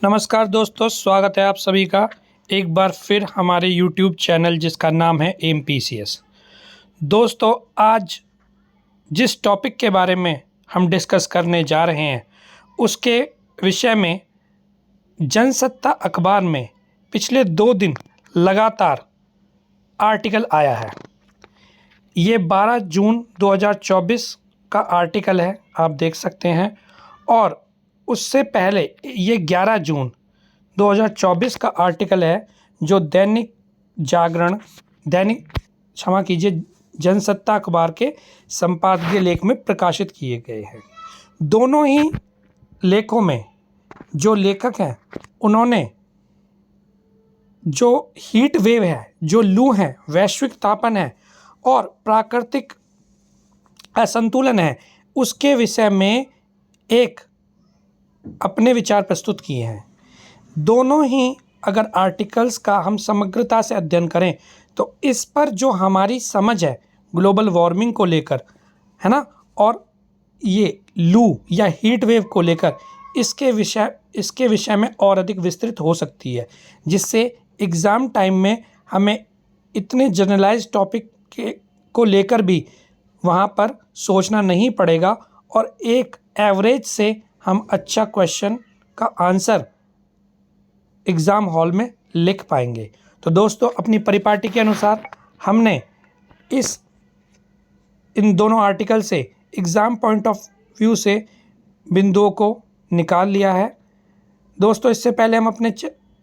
नमस्कार दोस्तों, स्वागत है आप सभी का एक बार फिर हमारे YouTube चैनल जिसका नाम है MPCS। दोस्तों, आज जिस टॉपिक के बारे में हम डिस्कस करने जा रहे हैं उसके विषय में जनसत्ता अखबार में पिछले 2 दिन लगातार आर्टिकल आया है। ये 12 जून 2024 का आर्टिकल है, आप देख सकते हैं। और उससे पहले ये 11 जून 2024 का आर्टिकल है जो जनसत्ता अखबार के संपादकीय लेख में प्रकाशित किए गए हैं। दोनों ही लेखों में जो लेखक हैं उन्होंने जो हीट वेव है, जो लू है, वैश्विक तापन है और प्राकृतिक असंतुलन है, उसके विषय में एक अपने विचार प्रस्तुत किए हैं। दोनों ही अगर आर्टिकल्स का हम समग्रता से अध्ययन करें तो इस पर जो हमारी समझ है ग्लोबल वार्मिंग को लेकर, है ना, और ये लू या हीट वेव को लेकर इसके विषय में और अधिक विस्तृत हो सकती है, जिससे एग्ज़ाम टाइम में हमें इतने जनरलाइज टॉपिक को लेकर भी वहाँ पर सोचना नहीं पड़ेगा और एक एवरेज से हम अच्छा क्वेश्चन का आंसर एग्ज़ाम हॉल में लिख पाएंगे। तो दोस्तों, अपनी परिपाटी के अनुसार हमने इन दोनों आर्टिकल से एग्ज़ाम पॉइंट ऑफ व्यू से बिंदुओं को निकाल लिया है। दोस्तों, इससे पहले हम अपने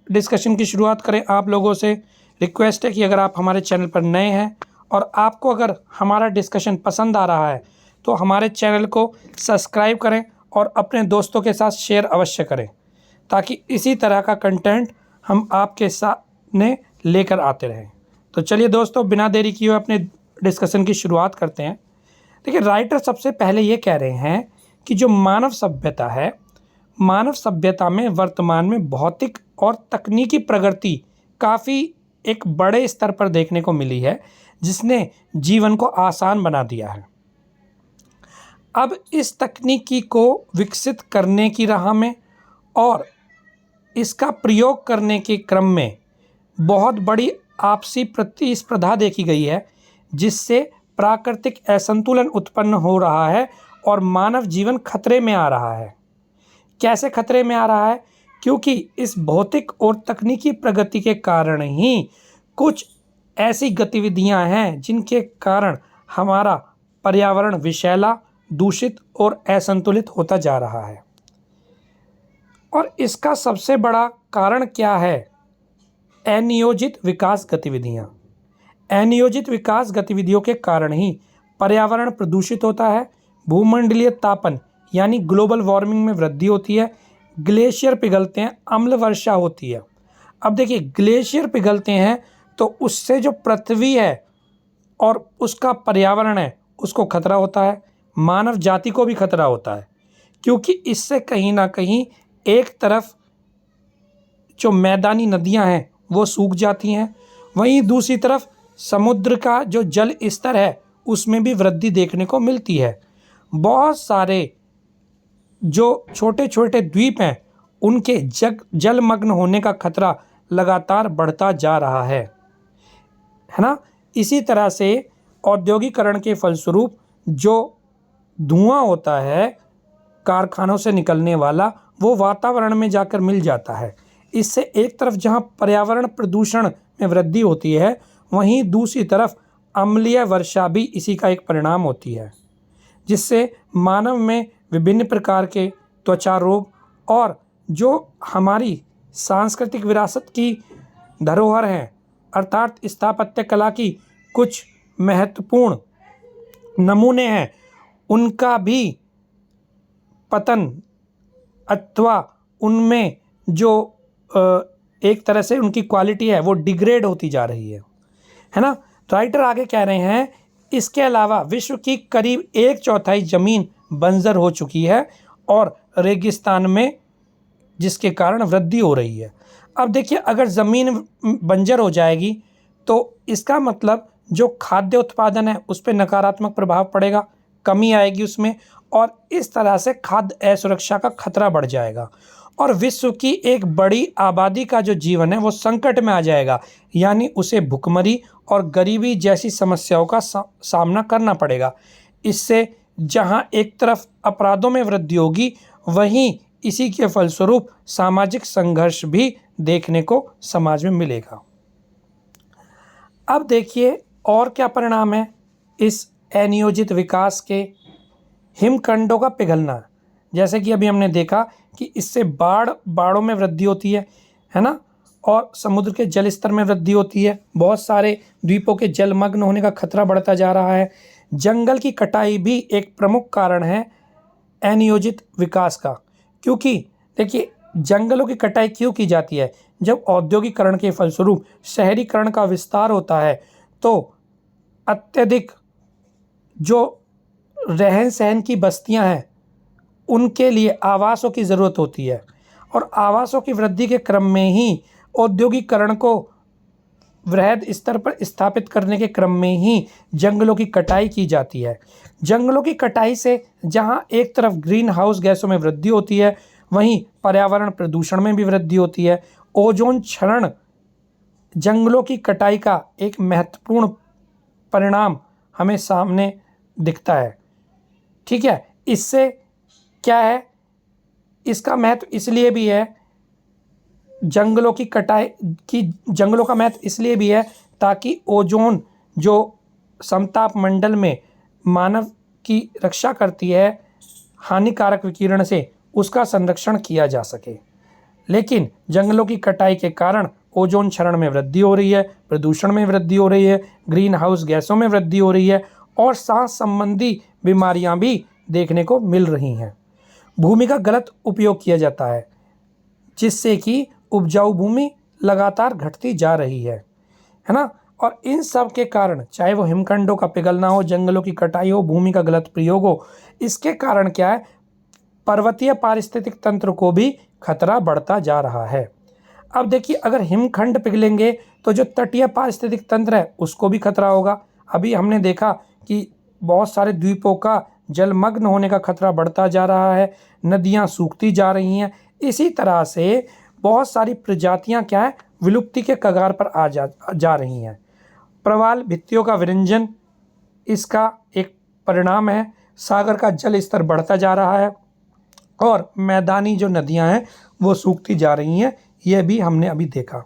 डिस्कशन की शुरुआत करें, आप लोगों से रिक्वेस्ट है कि अगर आप हमारे चैनल पर नए हैं और आपको अगर हमारा डिस्कशन पसंद आ रहा है तो हमारे चैनल को सब्सक्राइब करें और अपने दोस्तों के साथ शेयर अवश्य करें, ताकि इसी तरह का कंटेंट हम आपके सामने लेकर आते रहें। तो चलिए दोस्तों, बिना देरी किए हुए अपने डिस्कशन की शुरुआत करते हैं। देखिए, राइटर सबसे पहले ये कह रहे हैं कि जो मानव सभ्यता है, मानव सभ्यता में वर्तमान में भौतिक और तकनीकी प्रगति काफ़ी एक बड़े स्तर पर देखने को मिली है, जिसने जीवन को आसान बना दिया है। अब इस तकनीकी को विकसित करने की राह में और इसका प्रयोग करने के क्रम में बहुत बड़ी आपसी प्रतिस्पर्धा देखी गई है, जिससे प्राकृतिक असंतुलन उत्पन्न हो रहा है और मानव जीवन खतरे में आ रहा है। कैसे खतरे में आ रहा है? क्योंकि इस भौतिक और तकनीकी प्रगति के कारण ही कुछ ऐसी गतिविधियां हैं जिनके कारण हमारा पर्यावरण विषैला, दूषित और असंतुलित होता जा रहा है। और इसका सबसे बड़ा कारण क्या है? अनियोजित विकास गतिविधियां। अनियोजित विकास गतिविधियों के कारण ही पर्यावरण प्रदूषित होता है, भूमंडलीय तापन यानी ग्लोबल वार्मिंग में वृद्धि होती है, ग्लेशियर पिघलते हैं, अम्ल वर्षा होती है। अब देखिए, ग्लेशियर पिघलते हैं तो उससे जो पृथ्वी है और उसका पर्यावरण है उसको खतरा होता है, मानव जाति को भी खतरा होता है, क्योंकि इससे कहीं ना कहीं एक तरफ जो मैदानी नदियां हैं वो सूख जाती हैं, वहीं दूसरी तरफ समुद्र का जो जल स्तर है उसमें भी वृद्धि देखने को मिलती है। बहुत सारे जो छोटे छोटे द्वीप हैं उनके जलमग्न होने का खतरा लगातार बढ़ता जा रहा है ना। इसी तरह से औद्योगिकरण के फलस्वरूप जो धुआं होता है कारखानों से निकलने वाला, वो वातावरण में जाकर मिल जाता है। इससे एक तरफ जहां पर्यावरण प्रदूषण में वृद्धि होती है, वहीं दूसरी तरफ अम्लीय वर्षा भी इसी का एक परिणाम होती है, जिससे मानव में विभिन्न प्रकार के त्वचा रोग और जो हमारी सांस्कृतिक विरासत की धरोहर हैं, अर्थात स्थापत्य कला की कुछ महत्वपूर्ण नमूने हैं, उनका भी पतन अथवा उनमें जो एक तरह से उनकी क्वालिटी है वो डिग्रेड होती जा रही है ना। राइटर आगे कह रहे हैं, इसके अलावा विश्व की करीब 1/4 ज़मीन बंजर हो चुकी है और रेगिस्तान में, जिसके कारण वृद्धि हो रही है। अब देखिए, अगर ज़मीन बंजर हो जाएगी तो इसका मतलब जो खाद्य उत्पादन है उस पर नकारात्मक प्रभाव पड़ेगा, कमी आएगी उसमें, और इस तरह से खाद्य असुरक्षा का खतरा बढ़ जाएगा। और विश्व की एक बड़ी आबादी का जो जीवन है वो संकट में आ जाएगा, यानी उसे भुखमरी और गरीबी जैसी समस्याओं का सामना करना पड़ेगा। इससे जहां एक तरफ अपराधों में वृद्धि होगी, वहीं इसी के फलस्वरूप सामाजिक संघर्ष भी देखने को समाज में मिलेगा। अब देखिए और क्या परिणाम है इस अनियोजित विकास के। हिमखंडों का पिघलना, जैसे कि अभी हमने देखा कि इससे बाढ़ों में वृद्धि होती है ना, और समुद्र के जल स्तर में वृद्धि होती है। बहुत सारे द्वीपों के जलमग्न होने का खतरा बढ़ता जा रहा है। जंगल की कटाई भी एक प्रमुख कारण है अनियोजित विकास का, क्योंकि देखिए जंगलों की कटाई क्यों की जाती है? जब औद्योगिकरण के फलस्वरूप शहरीकरण का विस्तार होता है तो अत्यधिक जो रहन सहन की बस्तियां हैं उनके लिए आवासों की ज़रूरत होती है, और आवासों की वृद्धि के क्रम में ही औद्योगिकरण को वृहद स्तर पर स्थापित करने के क्रम में ही जंगलों की कटाई की जाती है। जंगलों की कटाई से जहां एक तरफ ग्रीन हाउस गैसों में वृद्धि होती है, वहीं पर्यावरण प्रदूषण में भी वृद्धि होती है। ओजोन क्षरण जंगलों की कटाई का एक महत्वपूर्ण परिणाम हमें सामने दिखता है। ठीक है, इससे क्या है, इसका महत्व इसलिए भी है, जंगलों का महत्व इसलिए भी है ताकि ओजोन जो समताप मंडल में मानव की रक्षा करती है हानिकारक विकिरण से, उसका संरक्षण किया जा सके। लेकिन जंगलों की कटाई के कारण ओजोन क्षरण में वृद्धि हो रही है, प्रदूषण में वृद्धि हो रही है, ग्रीन हाउस गैसों में वृद्धि हो रही है, और सांस संबंधी बीमारियां भी देखने को मिल रही हैं। भूमि का गलत उपयोग किया जाता है, जिससे कि उपजाऊ भूमि लगातार घटती जा रही है ना। और इन सब के कारण, चाहे वो हिमखंडों का पिघलना हो, जंगलों की कटाई हो, भूमि का गलत प्रयोग हो, इसके कारण क्या है, पर्वतीय पारिस्थितिक तंत्र को भी खतरा बढ़ता जा रहा है। अब देखिए अगर हिमखंड पिघलेंगे तो जो तटीय पारिस्थितिक तंत्र है उसको भी खतरा होगा। अभी हमने देखा कि बहुत सारे द्वीपों का जलमग्न होने का खतरा बढ़ता जा रहा है, नदियां सूखती जा रही हैं। इसी तरह से बहुत सारी प्रजातियां क्या है, विलुप्ति के कगार पर आ जा रही हैं। प्रवाल भित्तियों का विरंजन इसका एक परिणाम है। सागर का जल स्तर बढ़ता जा रहा है और मैदानी जो नदियां हैं वो सूखती जा रही हैं, यह भी हमने अभी देखा।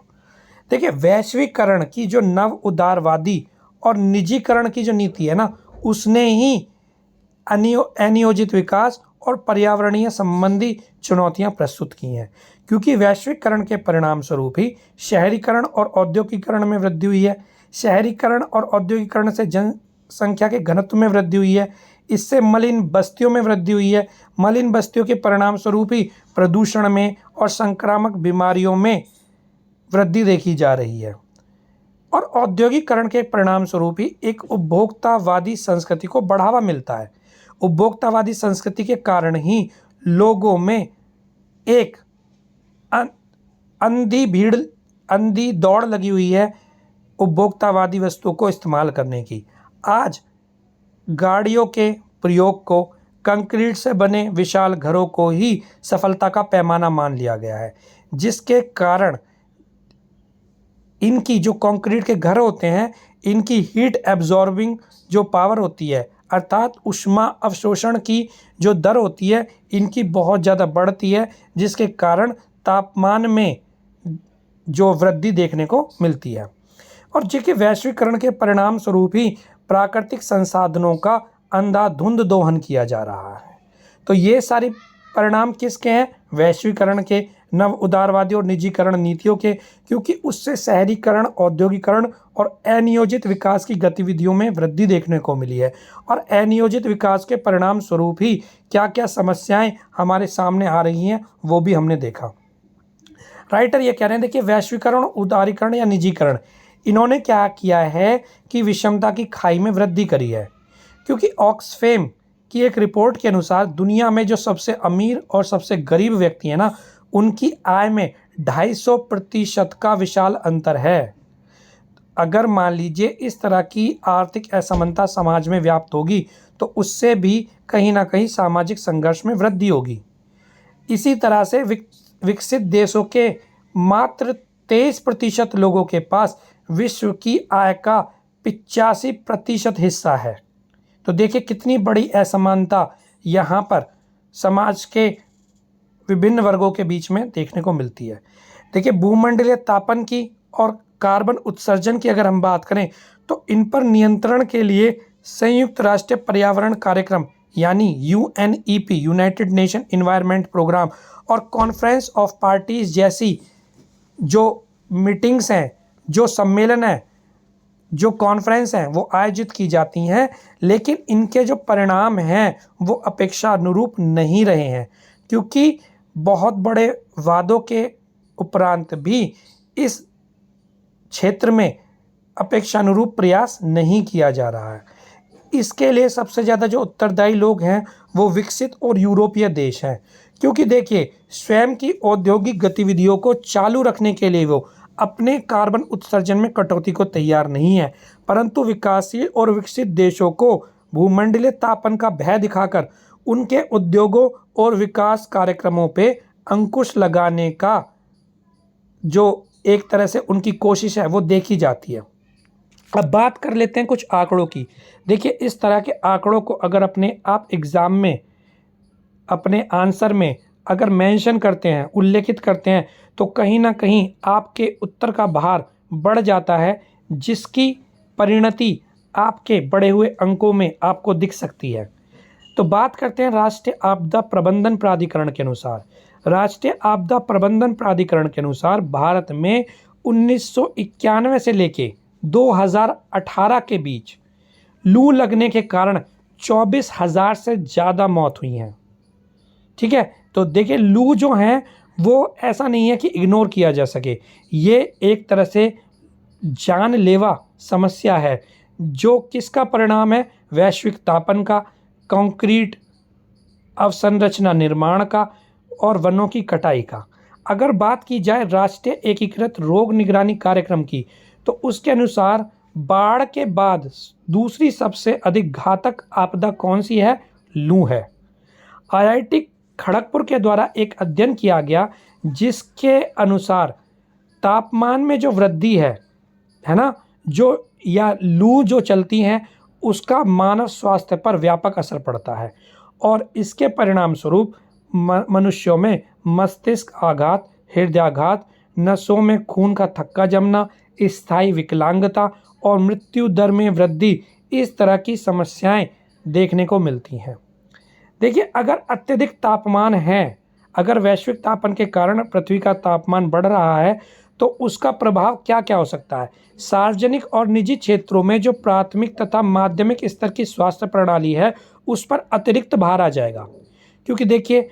देखिए वैश्वीकरण की जो नव उदारवादी और निजीकरण की जो नीति है ना, उसने ही अनियोजित विकास और पर्यावरणीय संबंधी चुनौतियां प्रस्तुत की हैं, क्योंकि वैश्वीकरण के परिणाम स्वरूप ही शहरीकरण और औद्योगिकरण में वृद्धि हुई है। शहरीकरण और औद्योगिकरण से जनसंख्या के घनत्व में वृद्धि हुई है। इससे मलिन बस्तियों में वृद्धि हुई है। मलिन बस्तियों के परिणाम स्वरूप ही प्रदूषण में और संक्रामक बीमारियों में वृद्धि देखी जा रही है। और औद्योगिकरण के परिणाम स्वरूप ही एक उपभोक्तावादी संस्कृति को बढ़ावा मिलता है। उपभोक्तावादी संस्कृति के कारण ही लोगों में एक अंधी दौड़ लगी हुई है उपभोक्तावादी वस्तुओं को इस्तेमाल करने की। आज गाड़ियों के प्रयोग को, कंक्रीट से बने विशाल घरों को ही सफलता का पैमाना मान लिया गया है, जिसके कारण इनकी जो कंक्रीट के घर होते हैं, इनकी हीट एब्जॉर्बिंग जो पावर होती है, अर्थात ऊष्मा अवशोषण की जो दर होती है, इनकी बहुत ज़्यादा बढ़ती है, जिसके कारण तापमान में जो वृद्धि देखने को मिलती है। और जिसके वैश्वीकरण के परिणाम स्वरूप ही प्राकृतिक संसाधनों का अंधाधुंध दोहन किया जा रहा है। तो ये सारी परिणाम किसके हैं? वैश्वीकरण के, नव उदारवादी और निजीकरण नीतियों के, क्योंकि उससे शहरीकरण, औद्योगिकरण और अनियोजित विकास की गतिविधियों में वृद्धि देखने को मिली है। और अनियोजित विकास के परिणाम स्वरूप ही क्या क्या समस्याएं हमारे सामने आ रही हैं वो भी हमने देखा। राइटर ये कह रहे हैं, देखिए वैश्वीकरण, उदारीकरण या निजीकरण, इन्होंने क्या किया है कि विषमता की खाई में वृद्धि करी है। क्योंकि ऑक्सफैम की एक रिपोर्ट के अनुसार दुनिया में जो सबसे अमीर और सबसे गरीब व्यक्ति हैं ना, उनकी आय में 250% का विशाल अंतर है। अगर मान लीजिए इस तरह की आर्थिक असमानता समाज में व्याप्त होगी तो उससे भी कहीं ना कहीं सामाजिक संघर्ष में वृद्धि होगी। इसी तरह से विकसित देशों के मात्र 23% लोगों के पास विश्व की आय का 85% हिस्सा है। तो देखिए कितनी बड़ी असमानता यहाँ पर समाज के विभिन्न वर्गों के बीच में देखने को मिलती है। देखिए भूमंडलीय तापन की और कार्बन उत्सर्जन की अगर हम बात करें तो इन पर नियंत्रण के लिए संयुक्त राष्ट्र पर्यावरण कार्यक्रम यानी UNEP United Nation Environment Programme और कॉन्फ्रेंस ऑफ पार्टीज जैसी जो मीटिंग्स हैं, जो सम्मेलन हैं, जो कॉन्फ्रेंस हैं वो आयोजित की जाती हैं, लेकिन इनके जो परिणाम हैं वो अपेक्षानुरूप नहीं रहे हैं, क्योंकि बहुत बड़े वादों के उपरांत भी इस क्षेत्र में अपेक्षानुरूप प्रयास नहीं किया जा रहा है। इसके लिए सबसे ज़्यादा जो उत्तरदायी लोग हैं वो विकसित और यूरोपीय देश हैं, क्योंकि देखिए स्वयं की औद्योगिक गतिविधियों को चालू रखने के लिए वो अपने कार्बन उत्सर्जन में कटौती को तैयार नहीं है, परंतु विकासशील और विकसित देशों को भूमंडलीय तापन का भय दिखाकर उनके उद्योगों और विकास कार्यक्रमों पे अंकुश लगाने का जो एक तरह से उनकी कोशिश है वो देखी जाती है। अब बात कर लेते हैं कुछ आंकड़ों की। देखिए इस तरह के आंकड़ों को अगर अपने आप एग्ज़ाम में अपने आंसर में अगर मेंशन करते हैं, उल्लेखित करते हैं, तो कहीं ना कहीं आपके उत्तर का भार बढ़ जाता है, जिसकी परिणति आपके बढ़े हुए अंकों में आपको दिख सकती है। तो बात करते हैं राष्ट्रीय आपदा प्रबंधन प्राधिकरण के अनुसार। राष्ट्रीय आपदा प्रबंधन प्राधिकरण के अनुसार भारत में 1991 से लेके 2018 के बीच लू लगने के कारण 24,000 से ज़्यादा मौत हुई हैं। ठीक है, तो देखिए लू जो हैं वो ऐसा नहीं है कि इग्नोर किया जा सके, ये एक तरह से जानलेवा समस्या है जो किसका परिणाम है, वैश्विक तापन का, कंक्रीट अवसंरचना निर्माण का और वनों की कटाई का। अगर बात की जाए राष्ट्रीय एकीकृत रोग निगरानी कार्यक्रम की, तो उसके अनुसार बाढ़ के बाद दूसरी सबसे अधिक घातक आपदा कौन सी है, लू है। IIT खड़गपुर के द्वारा एक अध्ययन किया गया जिसके अनुसार तापमान में जो वृद्धि है ना, जो या लू जो चलती हैं उसका मानव स्वास्थ्य पर व्यापक असर पड़ता है और इसके परिणाम स्वरूप मनुष्यों में मस्तिष्क आघात, हृदयाघात, नसों में खून का थक्का जमना, स्थायी विकलांगता और मृत्यु दर में वृद्धि, इस तरह की समस्याएं देखने को मिलती हैं। देखिए अगर अत्यधिक तापमान है, अगर वैश्विक तापन के कारण पृथ्वी का तापमान बढ़ रहा है तो उसका प्रभाव क्या क्या हो सकता है। सार्वजनिक और निजी क्षेत्रों में जो प्राथमिक तथा माध्यमिक स्तर की स्वास्थ्य प्रणाली है उस पर अतिरिक्त भार आ जाएगा, क्योंकि देखिए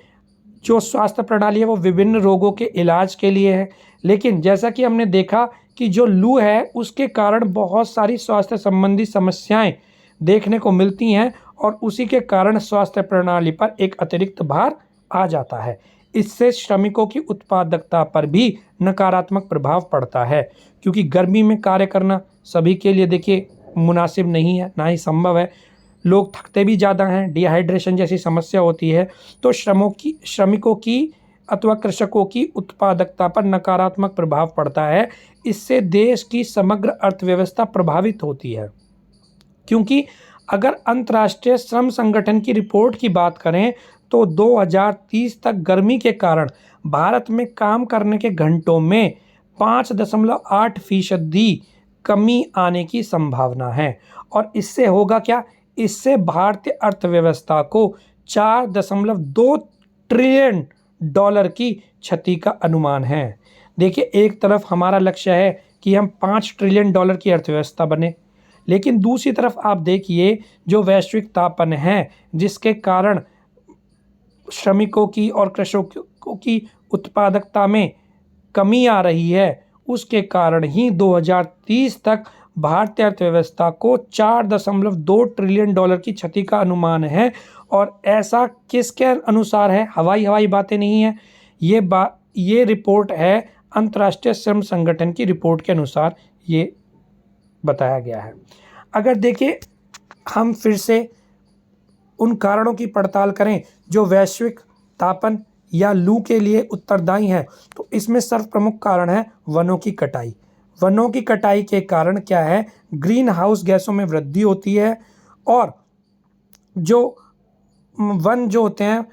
जो स्वास्थ्य प्रणाली है वो विभिन्न रोगों के इलाज के लिए है, लेकिन जैसा कि हमने देखा कि जो लू है उसके कारण बहुत सारी स्वास्थ्य संबंधी समस्याएं देखने को मिलती हैं और उसी के कारण स्वास्थ्य प्रणाली पर एक अतिरिक्त भार आ जाता है। इससे श्रमिकों की उत्पादकता पर भी नकारात्मक प्रभाव पड़ता है, क्योंकि गर्मी में कार्य करना सभी के लिए देखिए मुनासिब नहीं है, ना ही संभव है। लोग थकते भी ज़्यादा हैं, डिहाइड्रेशन जैसी समस्या होती है, तो श्रमिकों की अथवा कृषकों की उत्पादकता पर नकारात्मक प्रभाव पड़ता है। इससे देश की समग्र अर्थव्यवस्था प्रभावित होती है, क्योंकि अगर अंतर्राष्ट्रीय श्रम संगठन की रिपोर्ट की बात करें तो 2030 तक गर्मी के कारण भारत में काम करने के घंटों में 5.8% कमी आने की संभावना है। और इससे होगा क्या, इससे भारतीय अर्थव्यवस्था को 4.2 ट्रिलियन डॉलर की क्षति का अनुमान है। देखिए एक तरफ हमारा लक्ष्य है कि हम 5 ट्रिलियन डॉलर की अर्थव्यवस्था बने, लेकिन दूसरी तरफ आप देखिए जो वैश्विक तापन है जिसके कारण श्रमिकों की और कृषकों की उत्पादकता में कमी आ रही है, उसके कारण ही 2030 तक भारतीय अर्थव्यवस्था को 4.2 ट्रिलियन डॉलर की क्षति का अनुमान है। और ऐसा किसके अनुसार है, हवाई बातें नहीं है, ये रिपोर्ट है अंतर्राष्ट्रीय श्रम संगठन की रिपोर्ट के अनुसार ये बताया गया है। अगर देखिए हम फिर से उन कारणों की पड़ताल करें जो वैश्विक तापन या लू के लिए उत्तरदायी हैं? तो इसमें सर्वप्रमुख कारण है वनों की कटाई। वनों की कटाई के कारण क्या है, ग्रीन हाउस गैसों में वृद्धि होती है और जो वन जो होते हैं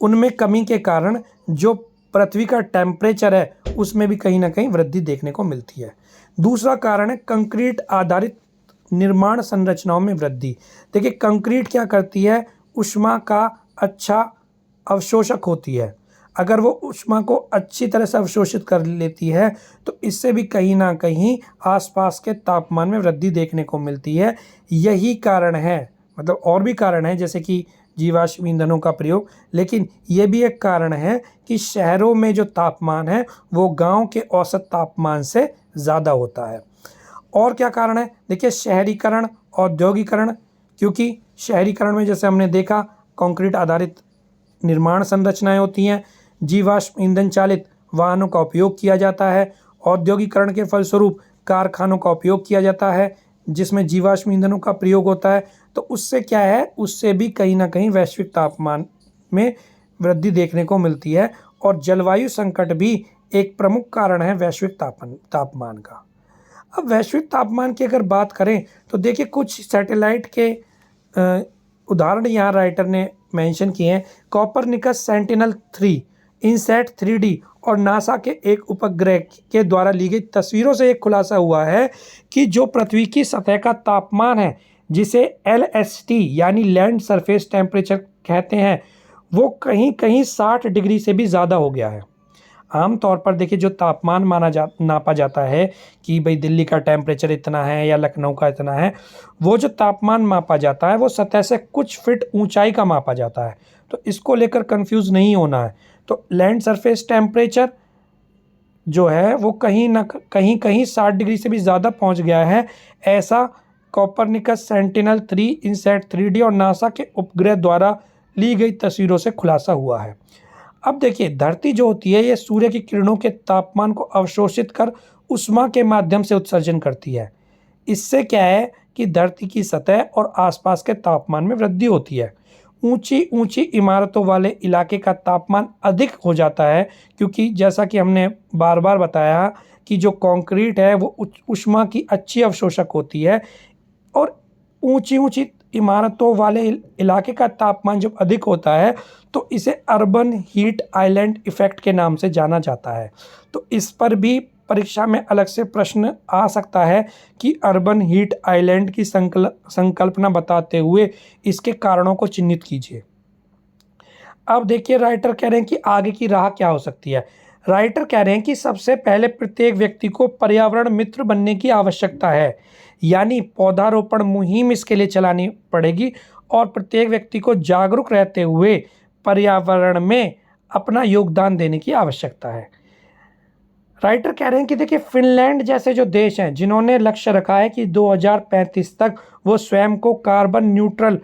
उनमें कमी के कारण जो पृथ्वी का टेम्परेचर है उसमें भी कहीं ना कहीं वृद्धि देखने को मिलती है। दूसरा कारण है कंक्रीट आधारित निर्माण संरचनाओं में वृद्धि। देखिए कंक्रीट क्या करती है, ऊष्मा का अच्छा अवशोषक होती है। अगर वो ऊष्मा को अच्छी तरह से अवशोषित कर लेती है तो इससे भी कहीं ना कहीं आसपास के तापमान में वृद्धि देखने को मिलती है। यही कारण है, मतलब और भी कारण है जैसे कि जीवाश्म ईंधनों का प्रयोग, लेकिन ये भी एक कारण है कि शहरों में जो तापमान है वो गांव के औसत तापमान से ज़्यादा होता है। और क्या कारण है, देखिए शहरीकरण, औद्योगिकरण, क्योंकि शहरीकरण में जैसे हमने देखा कंक्रीट आधारित निर्माण संरचनाएं होती हैं, जीवाश्म ईंधन चालित वाहनों का उपयोग किया जाता है, औद्योगिकरण के फलस्वरूप कारखानों का उपयोग किया जाता है जिसमें जीवाश्म ईंधनों का प्रयोग होता है। तो उससे क्या है, उससे भी कहीं ना कहीं वैश्विक तापमान में वृद्धि देखने को मिलती है और जलवायु संकट भी एक प्रमुख कारण है वैश्विक तापमान का। अब वैश्विक तापमान की अगर बात करें तो देखिए कुछ सैटेलाइट के उदाहरण यहाँ राइटर ने मेंशन किए हैं। कॉपरनिकस सेंटिनल-3, इनसैट 3D और नासा के एक उपग्रह के द्वारा ली गई तस्वीरों से एक खुलासा हुआ है कि जो पृथ्वी की सतह का तापमान है जिसे LST यानी लैंड सरफेस टेम्परेचर कहते हैं, वो कहीं कहीं 60 डिग्री से भी ज़्यादा हो गया है। आमतौर पर देखिए जो तापमान नापा जाता है कि भाई दिल्ली का टेम्परेचर इतना है या लखनऊ का इतना है, वो जो तापमान मापा जाता है वो सतह से कुछ फीट ऊंचाई का मापा जाता है। तो इसको लेकर कंफ्यूज नहीं होना है। तो लैंड सरफेस टेम्परेचर जो है वो कहीं ना कहीं 60 डिग्री से भी ज़्यादा पहुंच गया है, ऐसा कॉपरनिकस सेंटिनल-3, इनसैट 3D और नासा के उपग्रह द्वारा ली गई तस्वीरों से खुलासा हुआ है। अब देखिए धरती जो होती है ये सूर्य की किरणों के तापमान को अवशोषित कर ऊष्मा के माध्यम से उत्सर्जन करती है। इससे क्या है कि धरती की सतह और आसपास के तापमान में वृद्धि होती है। ऊंची ऊंची इमारतों वाले इलाके का तापमान अधिक हो जाता है क्योंकि जैसा कि हमने बार बार बताया कि जो कंक्रीट है वो ऊष्मा की अच्छी अवशोषक होती है और ऊंची ऊंची इमारतों वाले इलाके का तापमान जब अधिक होता है तो इसे अर्बन हीट आइलैंड इफेक्ट के नाम से जाना जाता है। तो इस पर भी परीक्षा में अलग से प्रश्न आ सकता है कि अर्बन हीट आइलैंड की संकल्पना बताते हुए इसके कारणों को चिन्हित कीजिए। अब देखिए राइटर कह रहे हैं कि आगे की राह क्या हो सकती है। राइटर कह रहे हैं कि सबसे पहले प्रत्येक व्यक्ति को पर्यावरण मित्र बनने की आवश्यकता है, यानी पौधारोपण मुहिम इसके लिए चलानी पड़ेगी और प्रत्येक व्यक्ति को जागरूक रहते हुए पर्यावरण में अपना योगदान देने की आवश्यकता है। राइटर कह रहे हैं कि देखिए फिनलैंड जैसे जो देश हैं जिन्होंने लक्ष्य रखा है कि 2035 तक वो स्वयं को कार्बन न्यूट्रल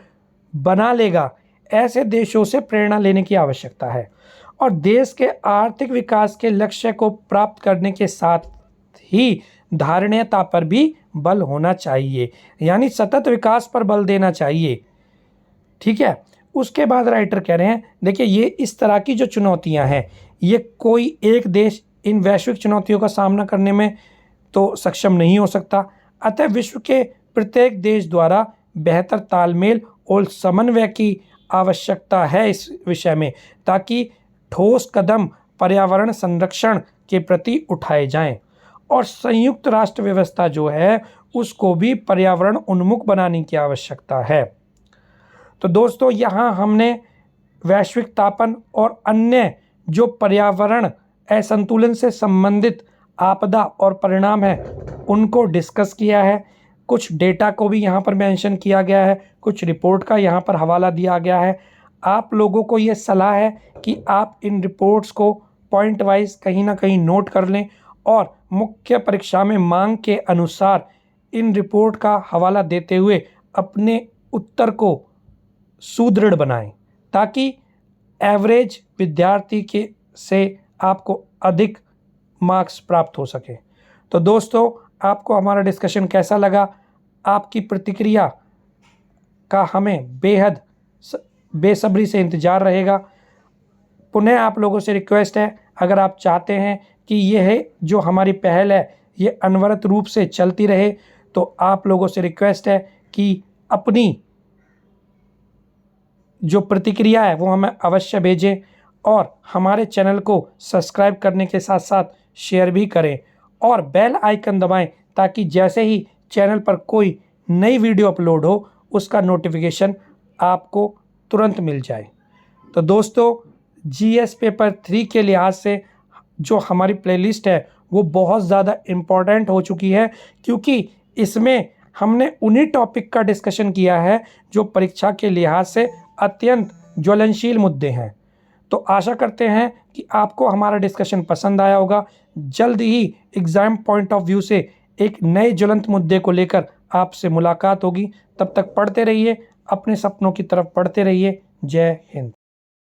बना लेगा, ऐसे देशों से प्रेरणा लेने की आवश्यकता है और देश के आर्थिक विकास के लक्ष्य को प्राप्त करने के साथ ही धारणीयता पर भी बल होना चाहिए, यानी सतत विकास पर बल देना चाहिए। ठीक है। उसके बाद राइटर कह रहे हैं देखिए ये इस तरह की जो चुनौतियां हैं ये कोई एक देश इन वैश्विक चुनौतियों का सामना करने में तो सक्षम नहीं हो सकता, अतः विश्व के प्रत्येक देश द्वारा बेहतर तालमेल और समन्वय की आवश्यकता है इस विषय में, ताकि ठोस कदम पर्यावरण संरक्षण के प्रति उठाए जाएं और संयुक्त राष्ट्र व्यवस्था जो है उसको भी पर्यावरण उन्मुख बनाने की आवश्यकता है। तो दोस्तों यहाँ हमने वैश्विक तापन और अन्य जो पर्यावरण असंतुलन से संबंधित आपदा और परिणाम है उनको डिस्कस किया है। कुछ डेटा को भी यहाँ पर मेंशन किया गया है, कुछ रिपोर्ट का यहाँ पर हवाला दिया गया है। आप लोगों को ये सलाह है कि आप इन रिपोर्ट्स को पॉइंट वाइज कहीं ना कहीं नोट कर लें और मुख्य परीक्षा में मांग के अनुसार इन रिपोर्ट का हवाला देते हुए अपने उत्तर को सुदृढ़ बनाएं, ताकि एवरेज विद्यार्थी के से आपको अधिक मार्क्स प्राप्त हो सके। तो दोस्तों आपको हमारा डिस्कशन कैसा लगा, आपकी प्रतिक्रिया का हमें बेहद बेसब्री से इंतज़ार रहेगा। पुनः आप लोगों से रिक्वेस्ट है, अगर आप चाहते हैं कि यह जो हमारी पहल है ये अनवरत रूप से चलती रहे, तो आप लोगों से रिक्वेस्ट है कि अपनी जो प्रतिक्रिया है वो हमें अवश्य भेजें और हमारे चैनल को सब्सक्राइब करने के साथ साथ शेयर भी करें और बेल आइकन दबाएं, ताकि जैसे ही चैनल पर कोई नई वीडियो अपलोड हो उसका नोटिफिकेशन आपको तुरंत मिल जाए। तो दोस्तों, जीएस पेपर 3 के लिहाज से जो हमारी प्लेलिस्ट है वो बहुत ज़्यादा इम्पॉर्टेंट हो चुकी है, क्योंकि इसमें हमने उन्हीं टॉपिक का डिस्कशन किया है जो परीक्षा के लिहाज से अत्यंत ज्वलनशील मुद्दे हैं। तो आशा करते हैं कि आपको हमारा डिस्कशन पसंद आया होगा। जल्द ही एग्ज़ाम पॉइंट ऑफ व्यू से एक नए ज्वलंत मुद्दे को लेकर आपसे मुलाकात होगी। तब तक पढ़ते रहिए, अपने सपनों की तरफ बढ़ते रहिए। जय हिंद।